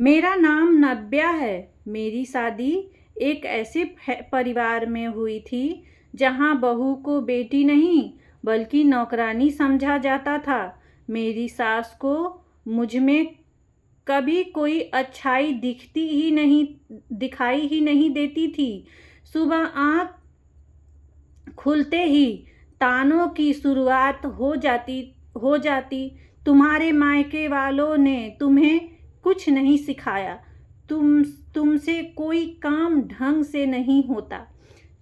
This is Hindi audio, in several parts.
मेरा नाम नव्या है। मेरी शादी एक ऐसे परिवार में हुई थी जहाँ बहू को बेटी नहीं बल्कि नौकरानी समझा जाता था। मेरी सास को मुझ में कभी कोई अच्छाई दिखाई ही नहीं देती थी। सुबह आँख खुलते ही तानों की शुरुआत हो जाती। तुम्हारे मायके वालों ने तुम्हें कुछ नहीं सिखाया। तुमसे कोई काम ढंग से नहीं होता।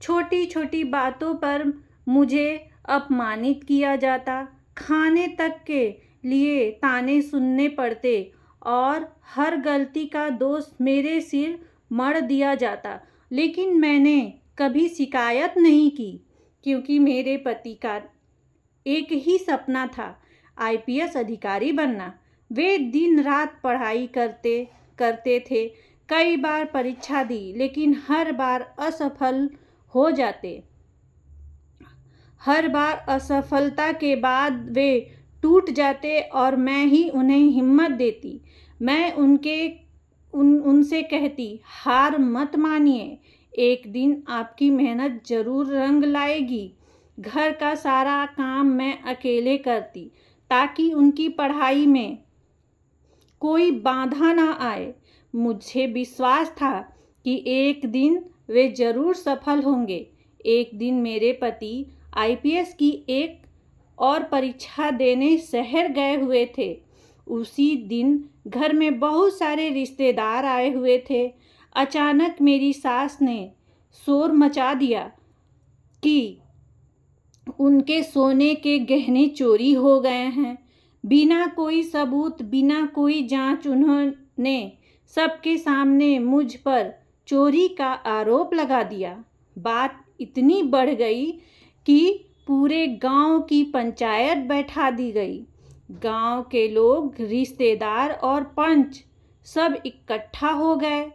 छोटी छोटी बातों पर मुझे अपमानित किया जाता। खाने तक के लिए ताने सुनने पड़ते और हर गलती का दोष मेरे सिर मढ़ दिया जाता। लेकिन मैंने कभी शिकायत नहीं की, क्योंकि मेरे पति का एक ही सपना था, आईपीएस अधिकारी बनना। वे दिन रात पढ़ाई करते थे। कई बार परीक्षा दी, लेकिन हर बार असफल हो जाते। हर बार असफलता के बाद वे टूट जाते और मैं ही उन्हें हिम्मत देती। मैं उनसे कहती, हार मत मानिए, एक दिन आपकी मेहनत जरूर रंग लाएगी। घर का सारा काम मैं अकेले करती ताकि उनकी पढ़ाई में कोई बाधा ना आए। मुझे विश्वास था कि एक दिन वे जरूर सफल होंगे। एक दिन मेरे पति आईपीएस की एक और परीक्षा देने शहर गए हुए थे। उसी दिन घर में बहुत सारे रिश्तेदार आए हुए थे। अचानक मेरी सास ने शोर मचा दिया कि उनके सोने के गहने चोरी हो गए हैं। बिना कोई सबूत, बिना कोई जांच उन्होंने सबके सामने मुझ पर चोरी का आरोप लगा दिया। बात इतनी बढ़ गई कि पूरे गांव की पंचायत बैठा दी गई। गांव के लोग, रिश्तेदार और पंच सब इकट्ठा हो गए।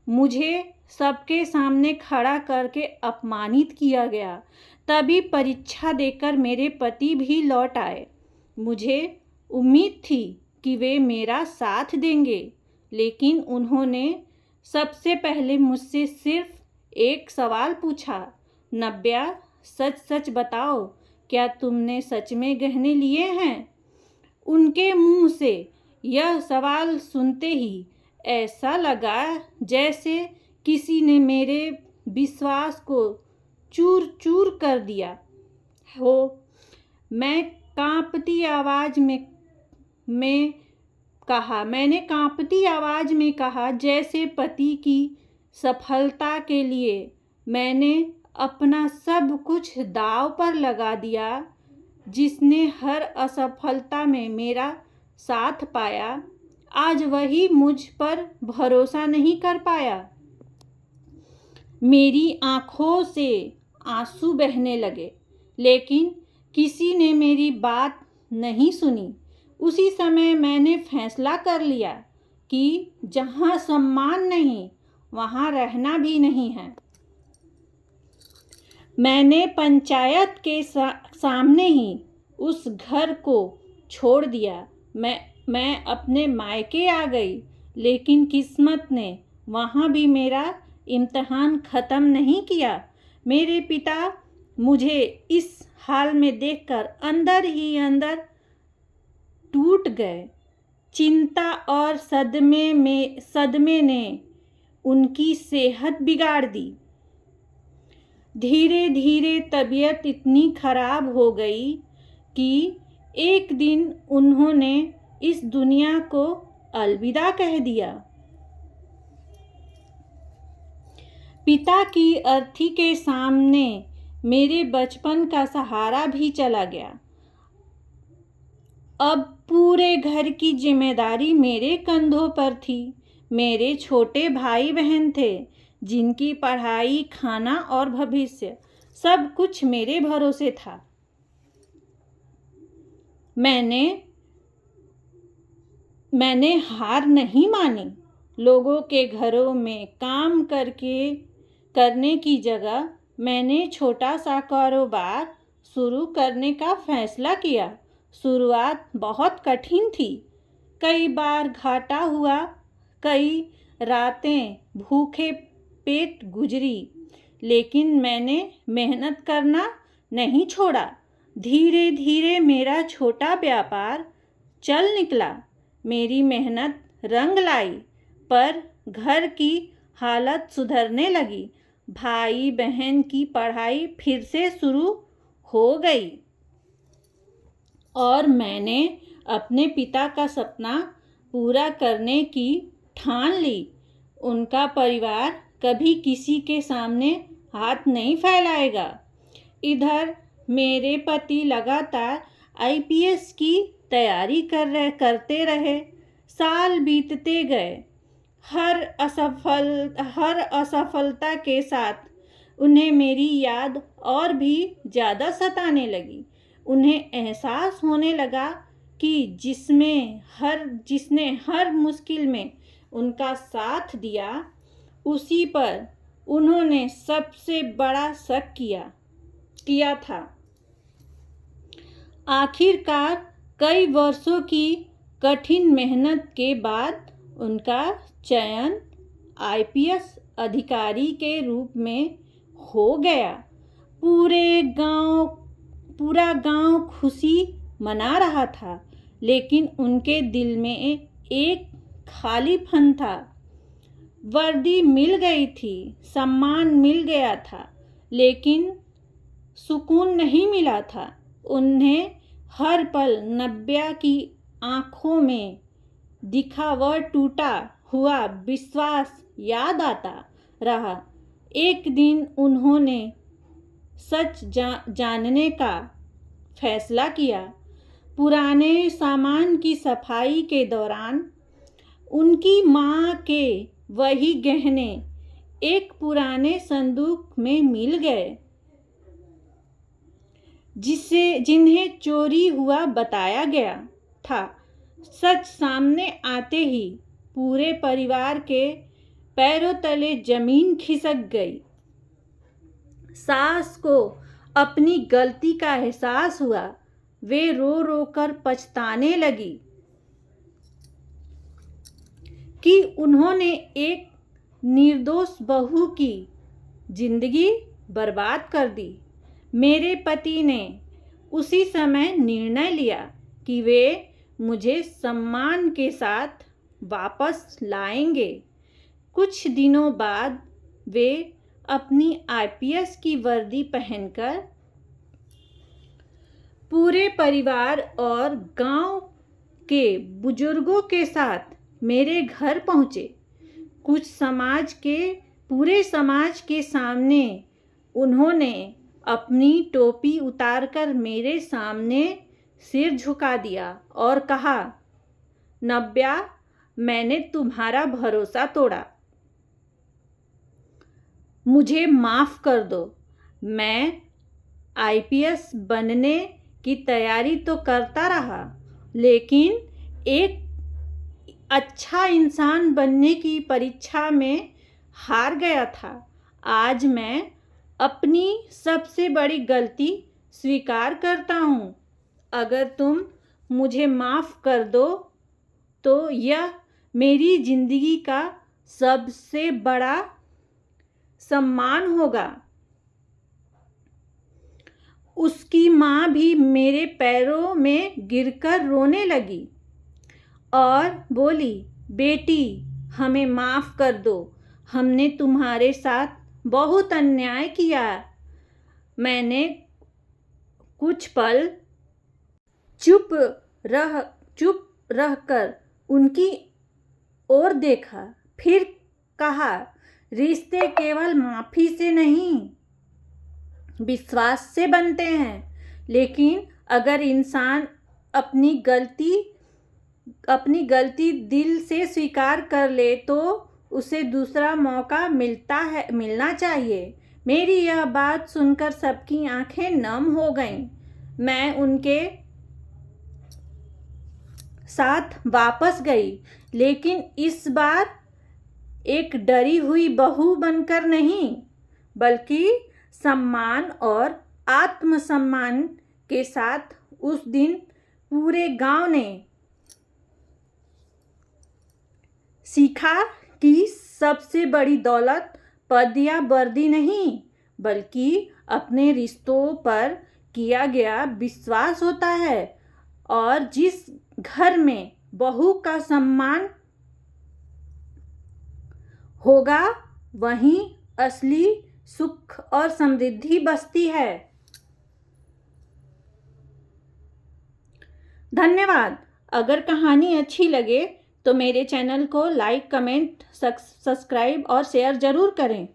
मुझे सबके सामने खड़ा करके अपमानित किया गया। तभी परीक्षा देकर मेरे पति भी लौट आए। मुझे उम्मीद थी कि वे मेरा साथ देंगे, लेकिन उन्होंने सबसे पहले मुझसे सिर्फ एक सवाल पूछा, नव्या, सच सच बताओ, क्या तुमने सच में गहने लिए हैं? उनके मुंह से यह सवाल सुनते ही ऐसा लगा जैसे किसी ने मेरे विश्वास को चूर चूर कर दिया हो। मैंने कांपती आवाज में कहा, जैसे पति की सफलता के लिए मैंने अपना सब कुछ दांव पर लगा दिया। जिसने हर असफलता में मेरा साथ पाया, आज वही मुझ पर भरोसा नहीं कर पाया। मेरी आंखों से आंसू बहने लगे, लेकिन किसी ने मेरी बात नहीं सुनी। उसी समय मैंने फैसला कर लिया कि जहां सम्मान नहीं, वहां रहना भी नहीं है। मैंने पंचायत के सामने ही उस घर को छोड़ दिया। मैं अपने मायके आ गई, लेकिन किस्मत ने वहाँ भी मेरा इम्तिहान ख़त्म नहीं किया। मेरे पिता मुझे इस हाल में देखकर अंदर ही अंदर टूट गए। चिंता और सदमे ने उनकी सेहत बिगाड़ दी। धीरे धीरे तबीयत इतनी खराब हो गई कि एक दिन उन्होंने इस दुनिया को अलविदा कह दिया। पिता की अर्थी के सामने मेरे बचपन का सहारा भी चला गया। अब पूरे घर की जिम्मेदारी मेरे कंधों पर थी। मेरे छोटे भाई बहन थे, जिनकी पढ़ाई, खाना और भविष्य सब कुछ मेरे भरोसे था। मैंने हार नहीं मानी। लोगों के घरों में काम करने की जगह मैंने छोटा सा कारोबार शुरू करने का फैसला किया। शुरुआत बहुत कठिन थी। कई बार घाटा हुआ, कई रातें भूखे पेट गुजरी, लेकिन मैंने मेहनत करना नहीं छोड़ा। धीरे धीरे मेरा छोटा व्यापार चल निकला। मेरी मेहनत रंग लाई, पर घर की हालत सुधरने लगी। भाई बहन की पढ़ाई फिर से शुरू हो गई और मैंने अपने पिता का सपना पूरा करने की ठान ली। उनका परिवार कभी किसी के सामने हाथ नहीं फैलाएगा। इधर मेरे पति लगातार आईपीएस की तैयारी करते रहे। साल बीतते गए। हर असफलता के साथ उन्हें मेरी याद और भी ज़्यादा सताने लगी। उन्हें एहसास होने लगा कि जिसने हर मुश्किल में उनका साथ दिया, उसी पर उन्होंने सबसे बड़ा शक किया था। आखिरकार कई वर्षों की कठिन मेहनत के बाद उनका चयन आईपीएस अधिकारी के रूप में हो गया। पूरा गांव खुशी मना रहा था, लेकिन उनके दिल में एक खालीपन था। वर्दी मिल गई थी, सम्मान मिल गया था, लेकिन सुकून नहीं मिला था। उन्हें हर पल नव्या की आंखों में दिखा वह टूटा हुआ विश्वास याद आता रहा। एक दिन उन्होंने सच जानने का फैसला किया। पुराने सामान की सफाई के दौरान उनकी माँ के वही गहने एक पुराने संदूक में मिल गए, जिन्हें चोरी हुआ बताया गया था। सच सामने आते ही पूरे परिवार के पैरों तले जमीन खिसक गई। सास को अपनी गलती का एहसास हुआ। वे रो रो कर पछताने लगी कि उन्होंने एक निर्दोष बहू की जिंदगी बर्बाद कर दी। मेरे पति ने उसी समय निर्णय लिया कि वे मुझे सम्मान के साथ वापस लाएंगे। कुछ दिनों बाद वे अपनी आईपीएस की वर्दी पहनकर पूरे परिवार और गांव के बुजुर्गों के साथ मेरे घर पहुंचे। पूरे समाज के सामने उन्होंने अपनी टोपी उतारकर मेरे सामने सिर झुका दिया और कहा, नव्या, मैंने तुम्हारा भरोसा तोड़ा। मुझे माफ़ कर दो। मैं आईपीएस बनने की तैयारी तो करता रहा, लेकिन एक अच्छा इंसान बनने की परीक्षा में हार गया था। आज मैं अपनी सबसे बड़ी गलती स्वीकार करता हूँ। अगर तुम मुझे माफ़ कर दो तो यह मेरी ज़िंदगी का सबसे बड़ा सम्मान होगा। उसकी माँ भी मेरे पैरों में गिरकर रोने लगी और बोली, बेटी, हमें माफ़ कर दो। हमने तुम्हारे साथ बहुत अन्याय किया। मैंने कुछ पल चुप रहकर उनकी ओर देखा, फिर कहा, रिश्ते केवल माफ़ी से नहीं, विश्वास से बनते हैं। लेकिन अगर इंसान अपनी गलती दिल से स्वीकार कर ले तो उसे दूसरा मौका मिलना चाहिए। मेरी यह बात सुनकर सबकी आंखें नम हो गईं। मैं उनके साथ वापस गई, लेकिन इस बार एक डरी हुई बहू बनकर नहीं, बल्कि सम्मान और आत्मसम्मान के साथ। उस दिन पूरे गांव ने सीखा कि सबसे बड़ी दौलत पद या वर्दी नहीं, बल्कि अपने रिश्तों पर किया गया विश्वास होता है। और जिस घर में बहू का सम्मान होगा, वहीं असली सुख और समृद्धि बसती है। धन्यवाद। अगर कहानी अच्छी लगे तो मेरे चैनल को लाइक, कमेंट, सब्सक्राइब और शेयर ज़रूर करें।